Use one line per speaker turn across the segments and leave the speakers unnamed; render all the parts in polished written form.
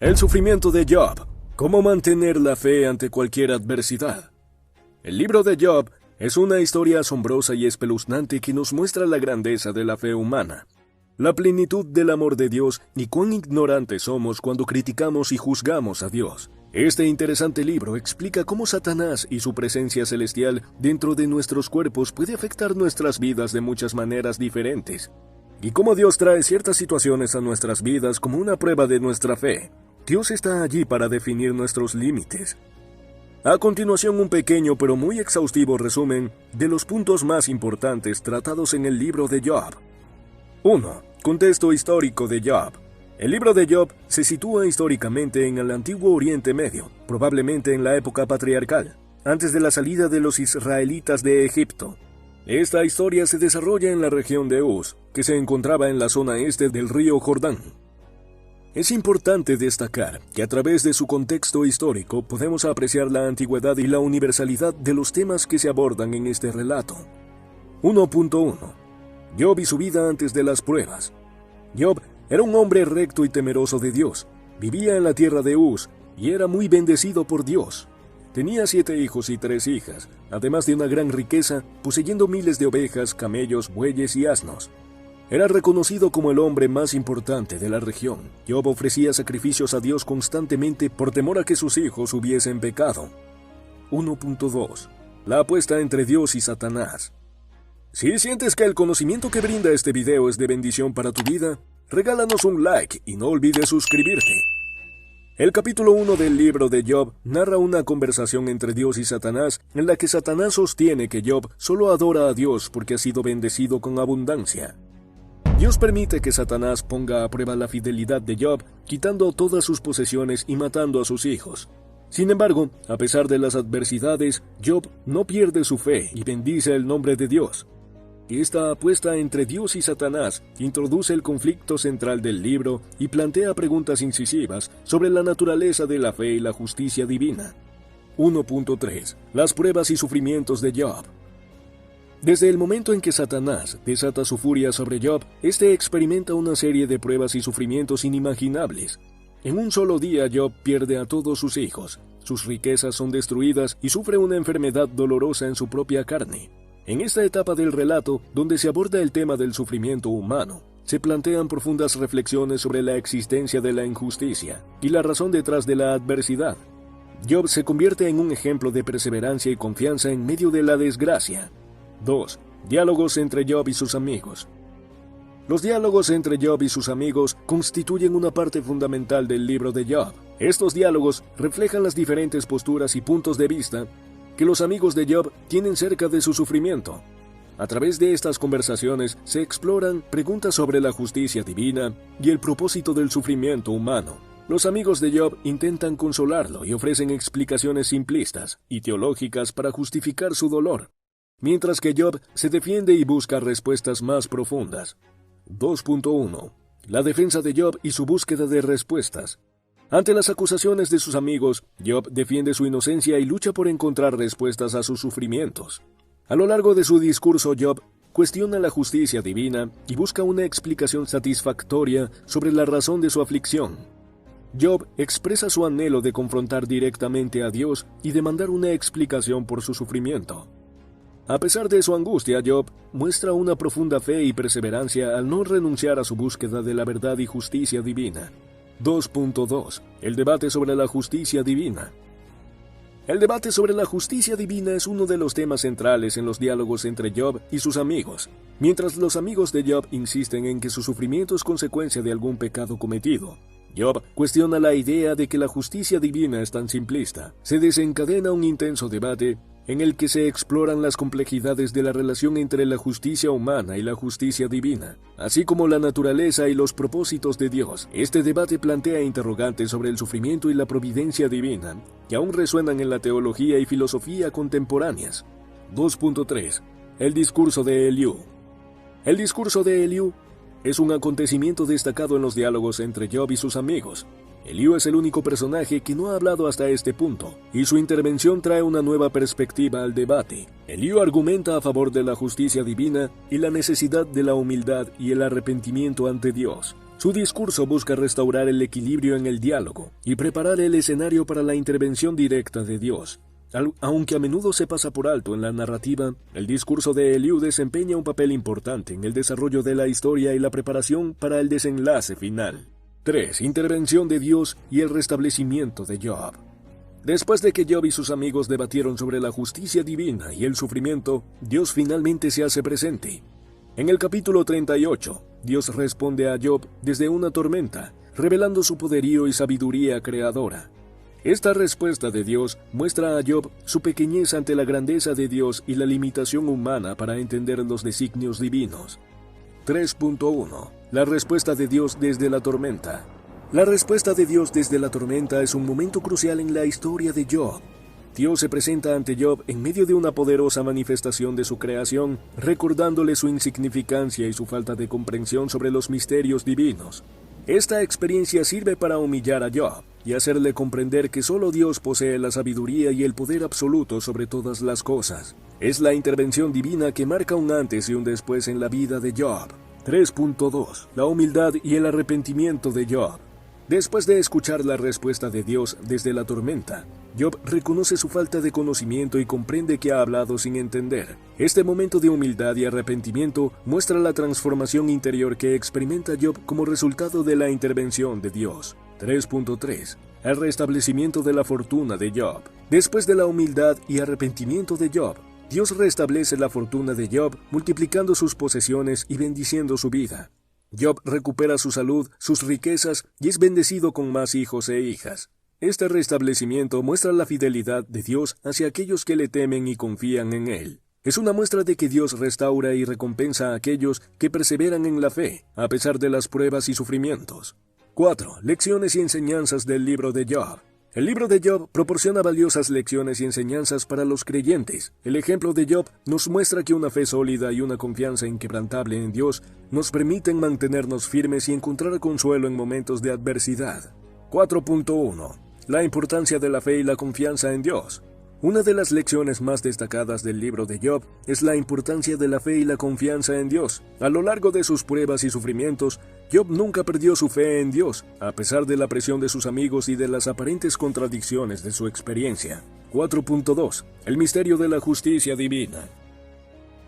El sufrimiento de Job. ¿Cómo mantener la fe ante cualquier adversidad? El libro de Job es una historia asombrosa y espeluznante que nos muestra la grandeza de la fe humana, la plenitud del amor de Dios y cuán ignorantes somos cuando criticamos y juzgamos a Dios. Este interesante libro explica cómo Satanás y su presencia celestial dentro de nuestros cuerpos puede afectar nuestras vidas de muchas maneras diferentes, y cómo Dios trae ciertas situaciones a nuestras vidas como una prueba de nuestra fe. Dios está allí para definir nuestros límites. A continuación, un pequeño pero muy exhaustivo resumen de los puntos más importantes tratados en el libro de Job. 1. Contexto histórico de Job. El libro de Job se sitúa históricamente en el antiguo Oriente Medio, probablemente en la época patriarcal, antes de la salida de los israelitas de Egipto. Esta historia se desarrolla en la región de Uz, que se encontraba en la zona este del río Jordán. Es importante destacar que a través de su contexto histórico podemos apreciar la antigüedad y la universalidad de los temas que se abordan en este relato. 1.1. Job y su vida antes de las pruebas. Job era un hombre recto y temeroso de Dios, vivía en la tierra de Uz y era muy bendecido por Dios. Tenía 7 hijos y 3 hijas, además de una gran riqueza, poseyendo miles de ovejas, camellos, bueyes y asnos. Era reconocido como el hombre más importante de la región. Job ofrecía sacrificios a Dios constantemente por temor a que sus hijos hubiesen pecado. 1.2. La apuesta entre Dios y Satanás. Si sientes que el conocimiento que brinda este video es de bendición para tu vida, regálanos un like y no olvides suscribirte. El capítulo 1 del libro de Job narra una conversación entre Dios y Satanás en la que Satanás sostiene que Job solo adora a Dios porque ha sido bendecido con abundancia. Dios permite que Satanás ponga a prueba la fidelidad de Job, quitando todas sus posesiones y matando a sus hijos. Sin embargo, a pesar de las adversidades, Job no pierde su fe y bendice el nombre de Dios. Esta apuesta entre Dios y Satanás introduce el conflicto central del libro y plantea preguntas incisivas sobre la naturaleza de la fe y la justicia divina. 1.3. Las pruebas y sufrimientos de Job. Desde el momento en que Satanás desata su furia sobre Job, este experimenta una serie de pruebas y sufrimientos inimaginables. En un solo día Job pierde a todos sus hijos, sus riquezas son destruidas y sufre una enfermedad dolorosa en su propia carne. En esta etapa del relato, donde se aborda el tema del sufrimiento humano, se plantean profundas reflexiones sobre la existencia de la injusticia y la razón detrás de la adversidad. Job se convierte en un ejemplo de perseverancia y confianza en medio de la desgracia. 2. Diálogos entre Job y sus amigos. Los diálogos entre Job y sus amigos constituyen una parte fundamental del libro de Job. Estos diálogos reflejan las diferentes posturas y puntos de vista que los amigos de Job tienen cerca de su sufrimiento. A través de estas conversaciones se exploran preguntas sobre la justicia divina y el propósito del sufrimiento humano. Los amigos de Job intentan consolarlo y ofrecen explicaciones simplistas y teológicas para justificar su dolor, mientras que Job se defiende y busca respuestas más profundas. 2.1. La defensa de Job y su búsqueda de respuestas. Ante las acusaciones de sus amigos, Job defiende su inocencia y lucha por encontrar respuestas a sus sufrimientos. A lo largo de su discurso, Job cuestiona la justicia divina y busca una explicación satisfactoria sobre la razón de su aflicción. Job expresa su anhelo de confrontar directamente a Dios y demandar una explicación por su sufrimiento. A pesar de su angustia, Job muestra una profunda fe y perseverancia al no renunciar a su búsqueda de la verdad y justicia divina. 2.2. El debate sobre la justicia divina. El debate sobre la justicia divina es uno de los temas centrales en los diálogos entre Job y sus amigos. Mientras los amigos de Job insisten en que su sufrimiento es consecuencia de algún pecado cometido, Job cuestiona la idea de que la justicia divina es tan simplista. Se desencadena un intenso debate en el que se exploran las complejidades de la relación entre la justicia humana y la justicia divina, así como la naturaleza y los propósitos de Dios. Este debate plantea interrogantes sobre el sufrimiento y la providencia divina, que aún resuenan en la teología y filosofía contemporáneas. 2.3. El discurso de Eliú. El discurso de Eliú es un acontecimiento destacado en los diálogos entre Job y sus amigos. Eliú es el único personaje que no ha hablado hasta este punto, y su intervención trae una nueva perspectiva al debate. Eliú argumenta a favor de la justicia divina y la necesidad de la humildad y el arrepentimiento ante Dios. Su discurso busca restaurar el equilibrio en el diálogo y preparar el escenario para la intervención directa de Dios. Aunque a menudo se pasa por alto en la narrativa, el discurso de Eliú desempeña un papel importante en el desarrollo de la historia y la preparación para el desenlace final. 3. Intervención de Dios y el restablecimiento de Job. Después de que Job y sus amigos debatieron sobre la justicia divina y el sufrimiento, Dios finalmente se hace presente. En el capítulo 38, Dios responde a Job desde una tormenta, revelando su poderío y sabiduría creadora. Esta respuesta de Dios muestra a Job su pequeñez ante la grandeza de Dios y la limitación humana para entender los designios divinos. 3.1. La respuesta de Dios desde la tormenta. La respuesta de Dios desde la tormenta es un momento crucial en la historia de Job. Dios se presenta ante Job en medio de una poderosa manifestación de su creación, recordándole su insignificancia y su falta de comprensión sobre los misterios divinos. Esta experiencia sirve para humillar a Job y hacerle comprender que solo Dios posee la sabiduría y el poder absoluto sobre todas las cosas. Es la intervención divina que marca un antes y un después en la vida de Job. 3.2. La humildad y el arrepentimiento de Job. Después de escuchar la respuesta de Dios desde la tormenta, Job reconoce su falta de conocimiento y comprende que ha hablado sin entender. Este momento de humildad y arrepentimiento muestra la transformación interior que experimenta Job como resultado de la intervención de Dios. 3.3. El restablecimiento de la fortuna de Job. Después de la humildad y arrepentimiento de Job, Dios restablece la fortuna de Job, multiplicando sus posesiones y bendiciendo su vida. Job recupera su salud, sus riquezas y es bendecido con más hijos e hijas. Este restablecimiento muestra la fidelidad de Dios hacia aquellos que le temen y confían en Él. Es una muestra de que Dios restaura y recompensa a aquellos que perseveran en la fe, a pesar de las pruebas y sufrimientos. 4. Lecciones y enseñanzas del libro de Job. El libro de Job proporciona valiosas lecciones y enseñanzas para los creyentes. El ejemplo de Job nos muestra que una fe sólida y una confianza inquebrantable en Dios nos permiten mantenernos firmes y encontrar consuelo en momentos de adversidad. 4.1. La importancia de la fe y la confianza en Dios. Una de las lecciones más destacadas del libro de Job es la importancia de la fe y la confianza en Dios. A lo largo de sus pruebas y sufrimientos, Job nunca perdió su fe en Dios, a pesar de la presión de sus amigos y de las aparentes contradicciones de su experiencia. 4.2. El misterio de la justicia divina.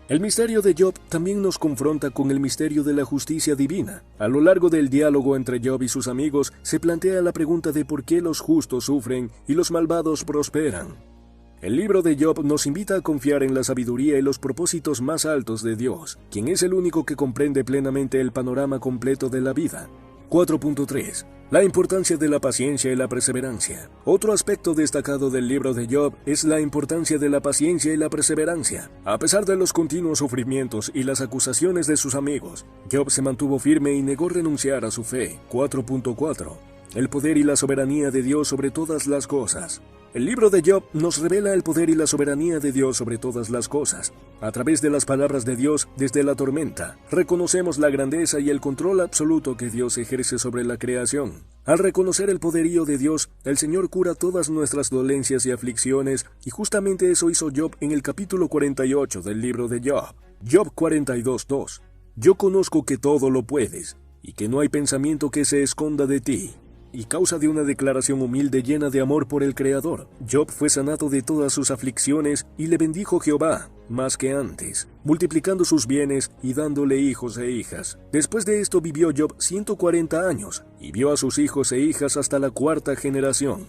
El misterio de Job también nos confronta con el misterio de la justicia divina. A lo largo del diálogo entre Job y sus amigos, se plantea la pregunta de por qué los justos sufren y los malvados prosperan. El libro de Job nos invita a confiar en la sabiduría y los propósitos más altos de Dios, quien es el único que comprende plenamente el panorama completo de la vida. 4.3. La importancia de la paciencia y la perseverancia. Otro aspecto destacado del libro de Job es la importancia de la paciencia y la perseverancia. A pesar de los continuos sufrimientos y las acusaciones de sus amigos, Job se mantuvo firme y negó renunciar a su fe. 4.4. El poder y la soberanía de Dios sobre todas las cosas. El libro de Job nos revela el poder y la soberanía de Dios sobre todas las cosas. A través de las palabras de Dios desde la tormenta, reconocemos la grandeza y el control absoluto que Dios ejerce sobre la creación. Al reconocer el poderío de Dios, el Señor cura todas nuestras dolencias y aflicciones, y justamente eso hizo Job en el capítulo 48 del libro de Job. Job 42:2. Yo conozco que todo lo puedes, y que no hay pensamiento que se esconda de ti. Y causa de una declaración humilde llena de amor por el Creador, Job fue sanado de todas sus aflicciones y le bendijo Jehová, más que antes, multiplicando sus bienes y dándole hijos e hijas. Después de esto vivió Job 140 años y vio a sus hijos e hijas hasta la 4ª generación.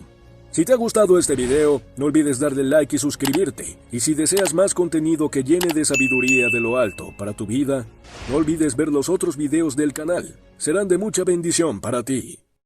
Si te ha gustado este video, no olvides darle like y suscribirte. Y si deseas más contenido que llene de sabiduría de lo alto para tu vida, no olvides ver los otros videos del canal. Serán de mucha bendición para ti.